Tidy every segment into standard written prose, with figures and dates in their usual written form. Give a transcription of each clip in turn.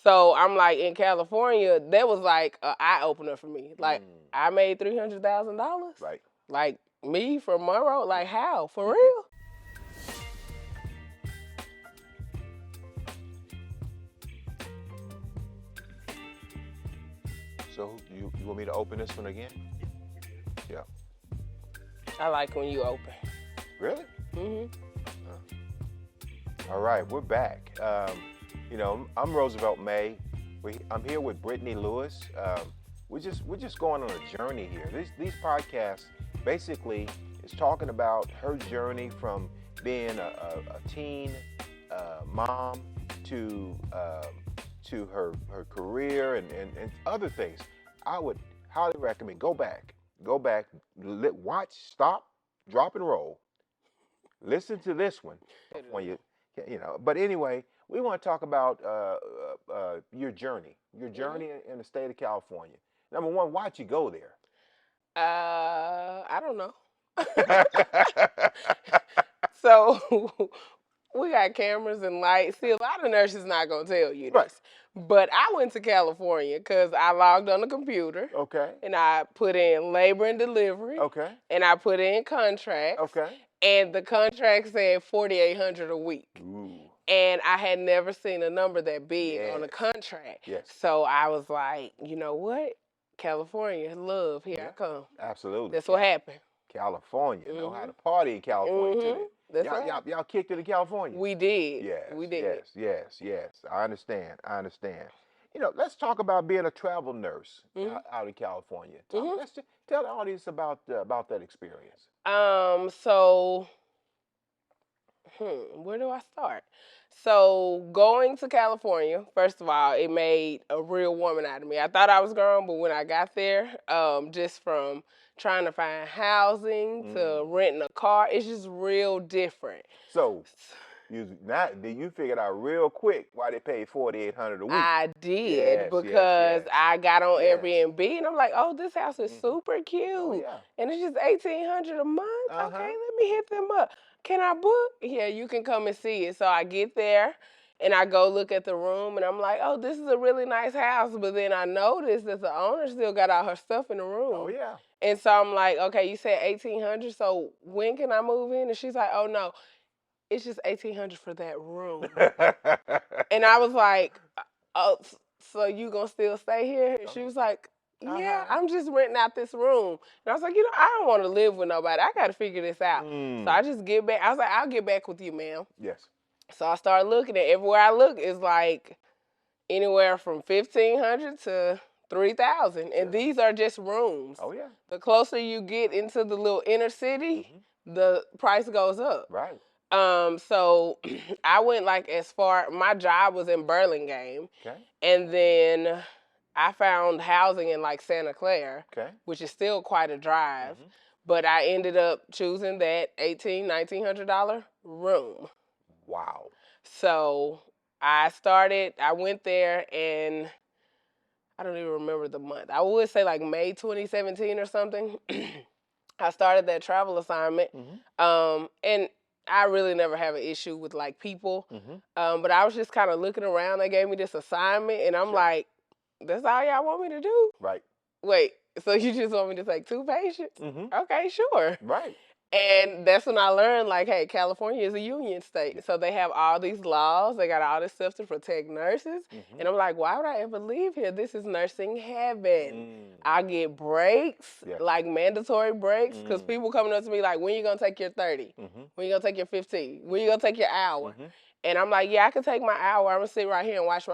So I'm like, in California, that was like an eye opener for me. Like, I made $300,000. Right. Like, me from Monroe. Like, how? For real? So you want me to open this one again? Yeah. I like when you open. Really? Mm-hmm. All right, we're back. I'm Roosevelt May. I'm here with Brittany Lewis. We're just going on a journey here. These podcasts basically is talking about her journey from being a teen mom to her career and other things. I would highly recommend go back, watch, stop, drop, and roll. Listen to this one when But anyway, we want to talk about your journey in the state of California. Number one, why'd you go there? I don't know. So we got cameras and lights. See, a lot of nurses not gonna tell you this. Right. But I went to California because I logged on the computer. Okay. And I put in labor and delivery. Okay. And I put in contracts. Okay. And the contract said $4,800 a week. Ooh. And I had never seen a number that big on a Yes. contract. Yes. So I was like, you know what? California, love, here I come. Absolutely. That's what happened. California. Know how to party in California too. That's right. Y'all kicked it in California. We did. Yes. We did. Yes. I understand. Let's talk about being a travel nurse out in California. Let's tell the audience about that experience. So, where do I start? So, going to California, first of all, it made a real woman out of me. I thought I was grown, but when I got there, just from trying to find housing to renting a car, it's just real different. So, you figured out real quick why they paid $4,800 a week. I did because I got on Airbnb and I'm like, oh, this house is super cute. Oh, yeah. And it's just $1,800 a month. Okay, let me hit them up. Can I book? Yeah, you can come and see it. So I get there and I go look at the room and I'm like, oh, this is a really nice house. But then I noticed that the owner still got all her stuff in the room. Oh, yeah. And so I'm like, okay, you said $1,800, so when can I move in? And she's like, oh, no, it's just $1,800 for that room. And I was like, oh, so you gonna still stay here? And she was like, yeah, I'm just renting out this room. And I was like, I don't want to live with nobody. I got to figure this out. So I just get back. I was like, I'll get back with you, ma'am. Yes. So I started looking at everywhere I look is like anywhere from $1,500 to $3,000. And these are just rooms. Oh, yeah. The closer you get into the little inner city, the price goes up. Right. So I went like as far, my job was in Burlingame. Okay. And then I found housing in like Santa Clara, which is still quite a drive. But I ended up choosing that $1,900 room. Wow. So I went there and I don't even remember the month. I would say like May 2017 or something. I started that travel assignment. And I really never have an issue with like people. But I was just kind of looking around. They gave me this assignment and I'm like, that's all y'all want me to do? Right. Wait, so you just want me to take 2 patients? Okay, sure. Right. And that's when I learned, like, hey, California is a union state. So they have all these laws. They got all this stuff to protect nurses. And I'm like, why would I ever leave here? This is nursing heaven. I get breaks, like mandatory breaks, because people coming up to me like, when you going to take your 30? When you going to take your 15? When you going to take your hour? And I'm like, yeah, I can take my hour. I'm going to sit right here and watch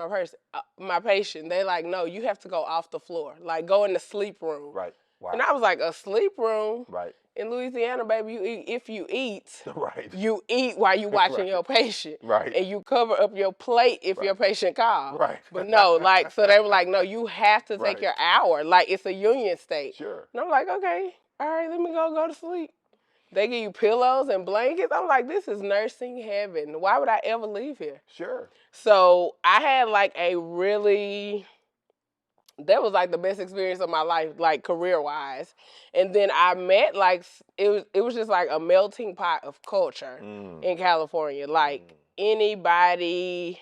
my patient. They're like, no, you have to go off the floor. Like, go in the sleep room. Right. Wow. And I was like, a sleep room? Right. In Louisiana, baby, if you eat, right. you eat while you watching your patient. Right. And you cover up your plate if your patient calls. Right. But no, like, so they were like, no, you have to take your hour. Like, it's a union state. Sure. And I'm like, okay, all right, let me go to sleep. They give you pillows and blankets. I'm like, this is nursing heaven. Why would I ever leave here? Sure. So I had like that was like the best experience of my life, like career-wise. And then I met like, it was just like a melting pot of culture in California. Like anybody,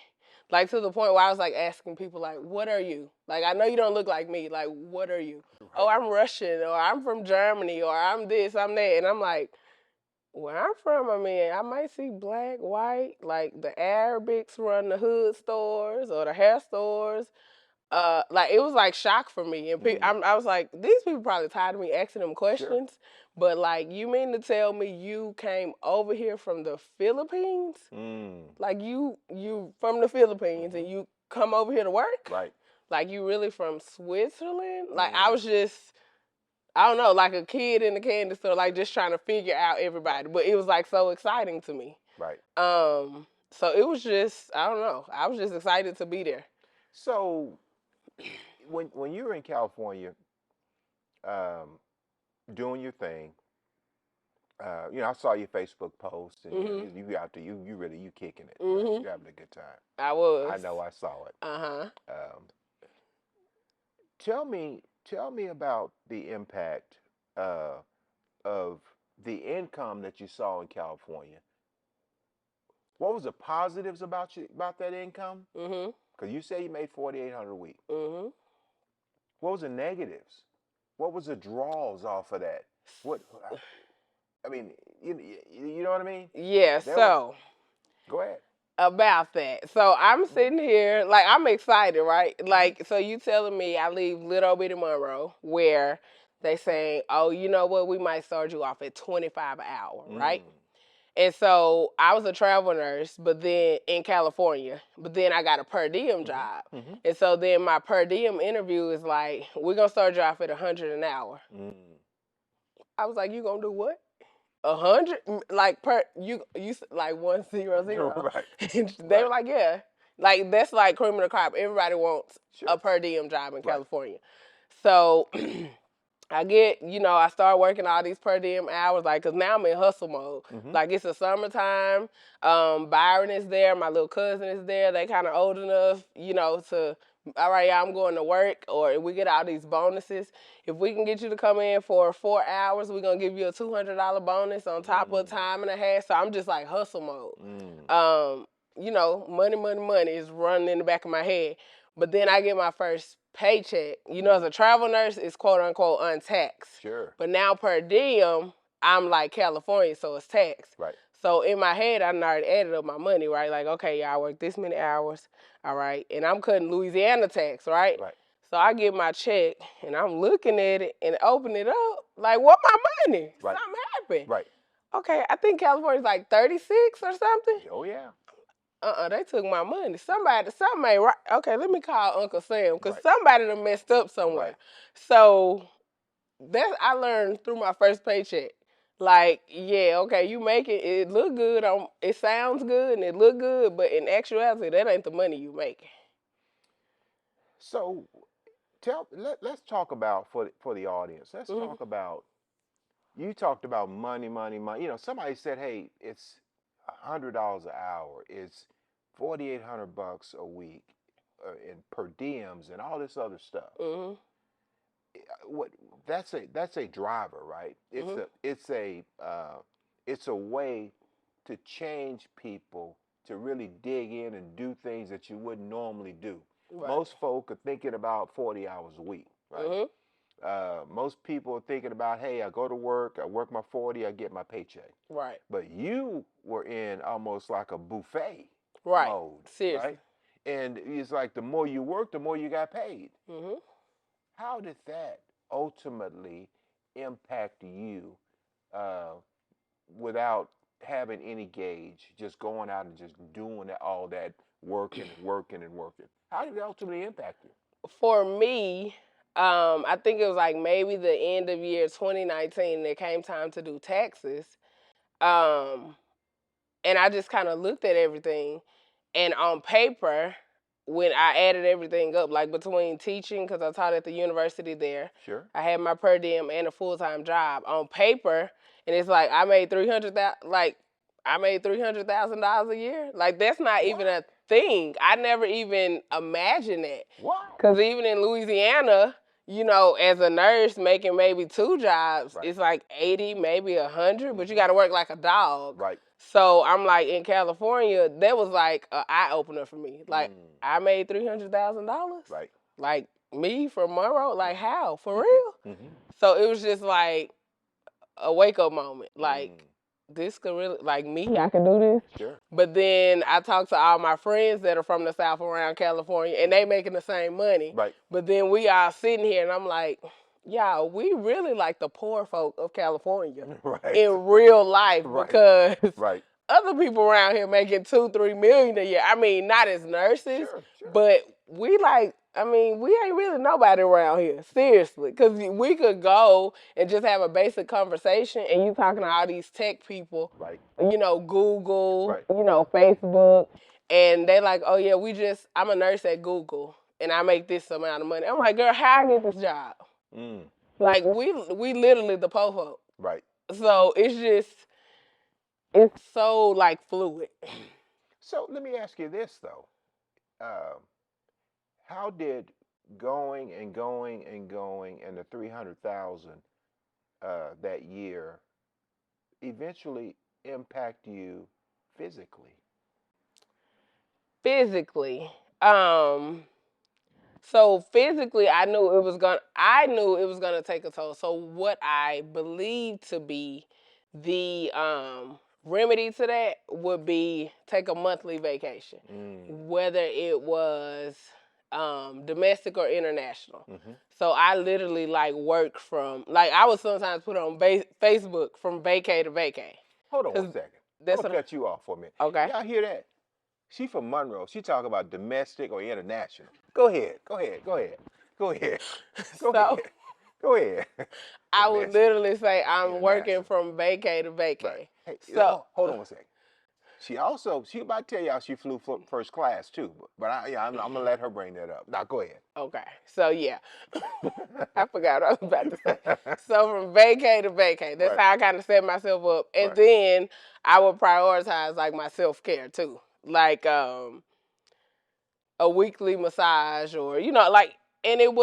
Like, to the point where I was, like, asking people, like, what are you? Like, I know you don't look like me. Like, what are you? Right. Oh, I'm Russian, or I'm from Germany, or I'm this, I'm that. And I'm like, where I'm from, I mean, I might see black, white, like the Arabics run the hood stores or the hair stores. Like, it was like shock for me, and I was like, these people probably tired of me asking them questions. Sure. But like, you mean to tell me you came over here from the Philippines? Like, you from the Philippines and you come over here to work? Right. Like, you really from Switzerland? Like, I was just, I don't know, like a kid in the candy store, like just trying to figure out everybody. But it was like so exciting to me. Right. So it was just, I don't know, I was just excited to be there. So when you were in California, doing your thing, you know, I saw your Facebook post, and you out there, you really kicking it. Right? You're having a good time. I was. I know, I saw it. Tell me about the impact of the income that you saw in California. What was the positives about that income? Because you say you made $4,800 a week. What was the negatives? What was the draws off of that? What? I mean, you know what I mean? Yeah. So. Go ahead. About that. So I'm sitting here, like, I'm excited, right? Like, so you telling me I leave Little Bitty Monroe, where they saying, oh, you know what, we might start you off at $25 an hour, right? And so I was a travel nurse, but then in California, but then I got a per diem job. And so then my per diem interview is like, we're going to start you off at $100 an hour. I was like, you going to do what? 100, like, per you like 100. Right. They were like, yeah, like that's like cream of the crop. Everybody wants a per diem job in California. So I get, I start working all these per diem hours, like, cause now I'm in hustle mode. Like, it's the summertime. Byron is there. My little cousin is there. They kind of old enough, to, all right, yeah, I'm going to work, or we get all these bonuses. If we can get you to come in for 4 hours, we're going to give you a $200 bonus on top of time and a half. So I'm just like hustle mode. Money, money, money is running in the back of my head. But then I get my first paycheck. As a travel nurse, it's quote unquote untaxed. Sure. But now per diem, I'm like California, so it's taxed. Right. So in my head, I already added up my money, right? Like, okay, y'all work this many hours, all right? And I'm cutting Louisiana tax, right? Right. So I get my check, and I'm looking at it and open it up, like, what my money? Right. Something happened. Right. Okay, I think California's like 36 or something. Oh, yeah. They took my money. Something ain't right. Okay, let me call Uncle Sam, because somebody done messed up somewhere. Right. So I learned through my first paycheck. Like, yeah, okay, you make it look good, it sounds good and it look good, but in actuality, that ain't the money you make. So let's talk about, for the audience, let's talk about, you talked about money, money, money. Somebody said, hey, it's $100 an hour, it's $4,800 a week, and per diems and all this other stuff. What that's a driver, right? It's a way to change people to really dig in and do things that you wouldn't normally do. Right. Most folk are thinking about 40 hours a week, right? Most people are thinking about, hey, I go to work, I work my 40, I get my paycheck. Right. But you were in almost like a buffet mode. Seriously. Right? And it's like the more you work, the more you got paid. How did that ultimately impact you without having any gauge, just going out and just doing all that working and working and working? How did it ultimately impact you? For me, I think it was like maybe the end of year 2019, and it came time to do taxes. And I just kind of looked at everything, and on paper, when I added everything up, like between teaching, because I taught at the university there, sure, I had my per diem and a full-time job. On paper, and it's like I made $300,000 a year. Like, that's not even a thing. I never even imagined that. Why? Because even in Louisiana, you know, as a nurse making maybe 2 jobs, Right. it's like 80, maybe 100, but you got to work like a dog. Right. So I'm like, in California, that was like an eye opener for me. Like, I made $300,000. Right. Like, me from Monroe, like, how? For real? So it was just like a wake up moment. Like, this could really, like, me, I can do this. Sure. But then I talked to all my friends that are from the South around California, and they making the same money. Right. But then we all sitting here, and I'm like, y'all, we really like the poor folk of California Right. in real life. Right. Because Right. other people around here making $2-3 million a year. I mean, not as nurses, Sure. but we like, I mean, we ain't really nobody around here, seriously. Because we could go and just have a basic conversation, and you talking to all these tech people, Right. you know, Google, Right. you know, Facebook, and they like, oh yeah, I'm a nurse at Google, and I make this amount of money. I'm like, girl, how I get this job? Like, we literally the po folk. Right. So it's so like fluid. So let me ask you this though. How did going and the 300,000 that year eventually impact you physically? Physically, so physically, I knew it was gonna take a toll. So what I believed to be the remedy to that would be take a monthly vacation, whether it was domestic or international. So I literally like work from, like, I would sometimes put on Facebook from vacay to vacay. Hold on one second. I'm gonna cut you off for a minute. Okay. Y'all hear that? She from Monroe. She talking about domestic or international. Go ahead. I would literally say I'm working from vacay to vacay. Right. Hey, so hold on one second. She about to tell y'all she flew first class too, but I'm gonna let her bring that up. Now go ahead. Okay, so yeah, I forgot what I was about to say. So from vacay to vacay, that's how I kind of set myself up, and then I would prioritize like my self-care too, like a weekly massage, or like, and it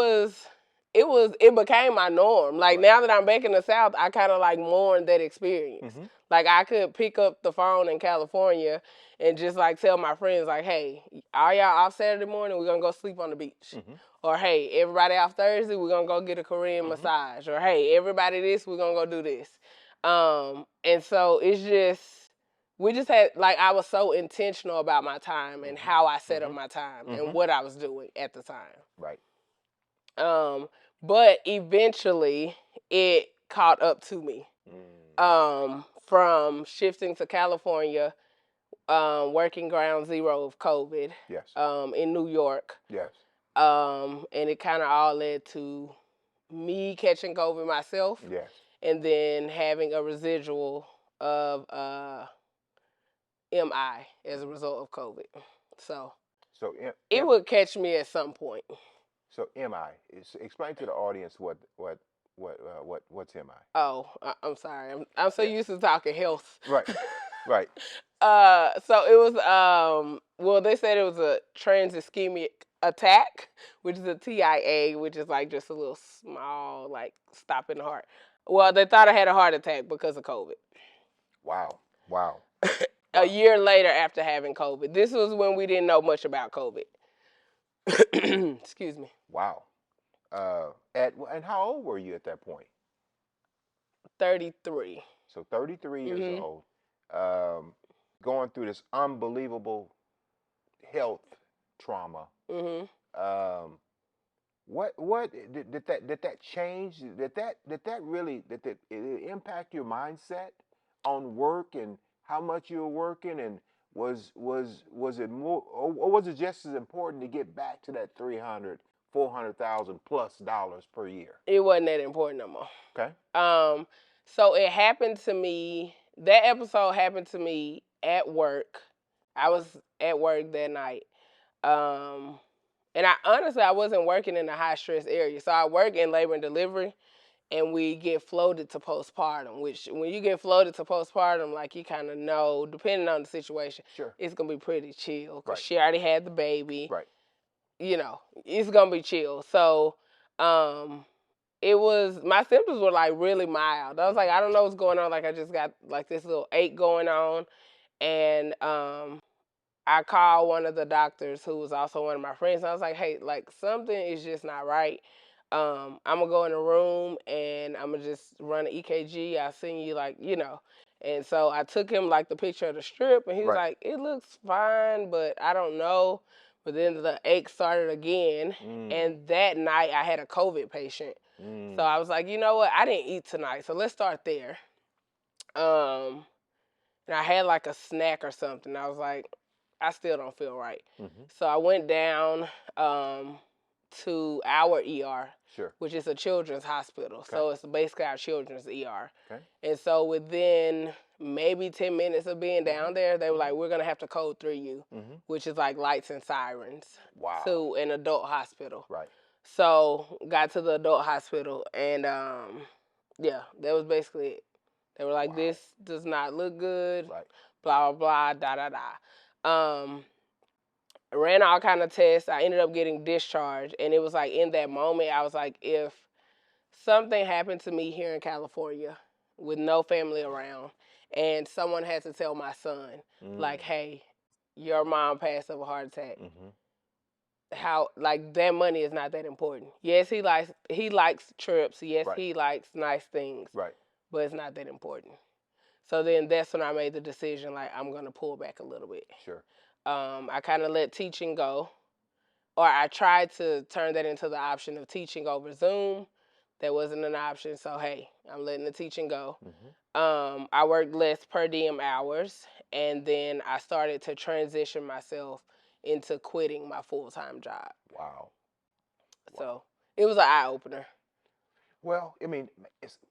became my norm. Like, now that I'm back in the South, I kind of like mourn that experience. Like, I could pick up the phone in California and just like tell my friends, like, hey, all y'all off Saturday morning, we're gonna go sleep on the beach. Or hey, everybody off Thursday, we're gonna go get a Korean massage. Or hey, everybody this, we're gonna go do this. And so it's just, we just had, like, I was so intentional about my time and how I set up my time and what I was doing at the time. Right. But eventually it caught up to me. From shifting to California, working ground zero of COVID. Yes. In New York. Yes. And it kind of all led to me catching COVID myself. Yes. And then having a residual of MI as a result of COVID. So it would catch me at some point. So MI, explain to the audience what's MI. Oh, I'm sorry. I'm so used to talking health. Right. Right. So it was well, they said it was a trans ischemic attack, which is a TIA, which is like just a little small, like, stop in the heart. Well, they thought I had a heart attack because of COVID. Wow. A year later after having COVID. This was when we didn't know much about COVID. Excuse me. Wow. And how old were you at that point? 33. So 33 years old, going through this unbelievable health trauma. What did that change? Did that really impact your mindset on work and how much you were working, and was it more, or was it just as important to get back to that $400,000+ per year? It wasn't that important no more. Okay. So it happened to me. That episode happened to me at work. I was at work that night. And I wasn't working in a high stress area. So I work in labor and delivery, and we get floated to postpartum, which when you get floated to postpartum, like, you kind of know, depending on the situation, it's going to be pretty chill because she already had the baby. Right. It's going to be chill. So It was, my symptoms were like really mild. I was like, I don't know what's going on. Like I just got like this little ache going on. And I called one of the doctors who was also one of my friends. And I was like, hey, like something is just not right. I'm gonna go in the room and I'm gonna just run an EKG. I'll send you like, you know. And so I took him like the picture of the strip and he was like, it looks fine, but I don't know. But then the ache started again. And that night I had a COVID patient. So I was like, you know what? I didn't eat tonight. So let's start there. And I had like a snack or something. I was like, I still don't feel right. So I went down to our ER, which is a children's hospital. So it's basically our children's ER. And so within maybe 10 minutes of being down there, they were like, we're going to have to code 3 you, which is like lights and sirens to an adult hospital. So got to the adult hospital and yeah, that was basically it. They were like, this does not look good, blah, blah, blah, da, da, da. Ran all kind of tests. I ended up getting discharged. And it was like in that moment, I was like, if something happened to me here in California with no family around and someone has to tell my son, like, hey, your mom passed of a heart attack. How, like, that money is not that important. Yes, he likes trips. Yes, he likes nice things. But it's not that important. So then that's when I made the decision, like, I'm going to pull back a little bit. I kind of let teaching go. Or I tried to turn that into the option of teaching over Zoom. That wasn't an option. So, hey, I'm letting the teaching go. I worked less per diem hours. And then I started to transition myself into quitting my full-time job. So it was an eye-opener. Well, I mean,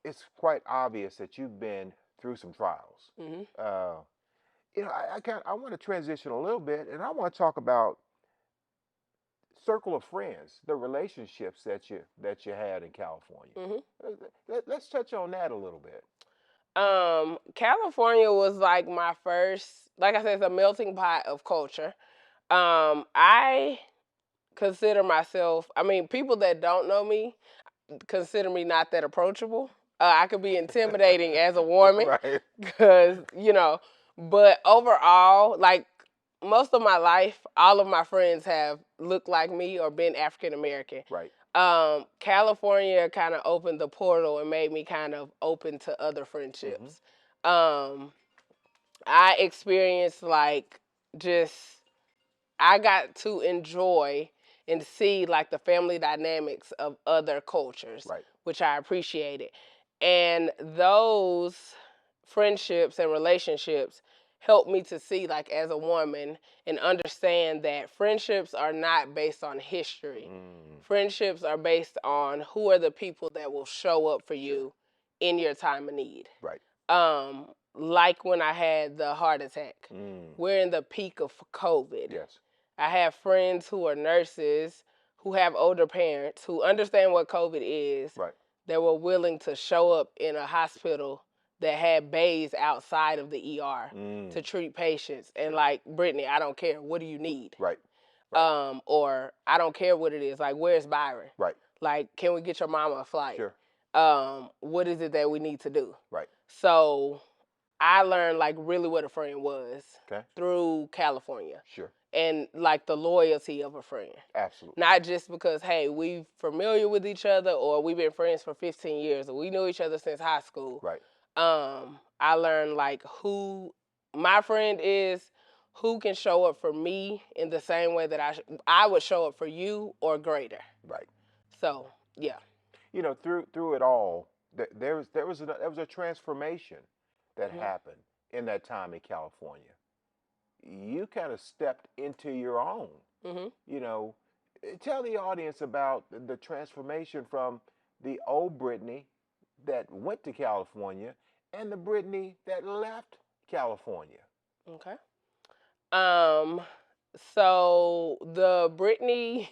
it's quite obvious that you've been through some trials. You know, I want to transition a little bit, and I want to talk about circle of friends, the relationships that you had in California. Let's touch on that a little bit. California was like my first, like I said, it's a melting pot of culture. I consider myself, I mean, people that don't know me consider me not that approachable. I could be intimidating as a woman, because, you know, but overall, like most of my life, all of my friends have looked like me or been African American. California kind of opened the portal and made me kind of open to other friendships. I experienced like just, I got to enjoy and see like the family dynamics of other cultures, which I appreciated. And those friendships and relationships helped me to see, like, as a woman, and understand that friendships are not based on history. Friendships are based on who are the people that will show up for you in your time of need. Like when I had the heart attack. We're in the peak of COVID. I have friends who are nurses, who have older parents, who understand what COVID is, that were willing to show up in a hospital that had bays outside of the ER to treat patients. And like, Brittany, I don't care. What do you need? Or I don't care what it is. Like, where's Byron? Like, can we get your mama a flight? What is it that we need to do? So I learned like really what a friend was through California. And like the loyalty of a friend. Not just because, hey, we familiar with each other, or we've been friends for 15 years, or we knew each other since high school. I learned like who my friend is, who can show up for me in the same way that I would show up for you or greater. So, yeah. You know, through it all, there was a transformation that happened in that time in California. You kind of stepped into your own. You know, tell the audience about the transformation from the old Brittany that went to California and the Brittany that left California. Okay. So the Brittany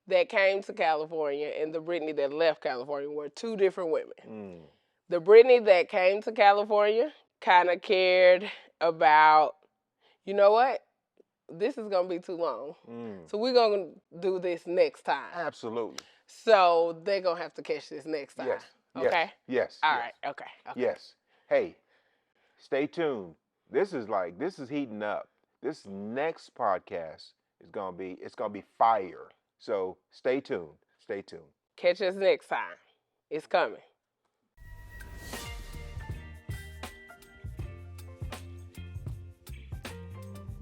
that came to California and the Brittany that left California were two different women. The Brittany that came to California kind of cared about, you know what? This is going to be too long. So we're going to do this next time. Absolutely. So they're going to have to catch this next time. Yes. Okay? Yes. All yes. right. Okay. Yes. Hey, stay tuned. This is heating up. This next podcast is gonna be fire. So stay tuned. Stay tuned. Catch us next time. It's coming.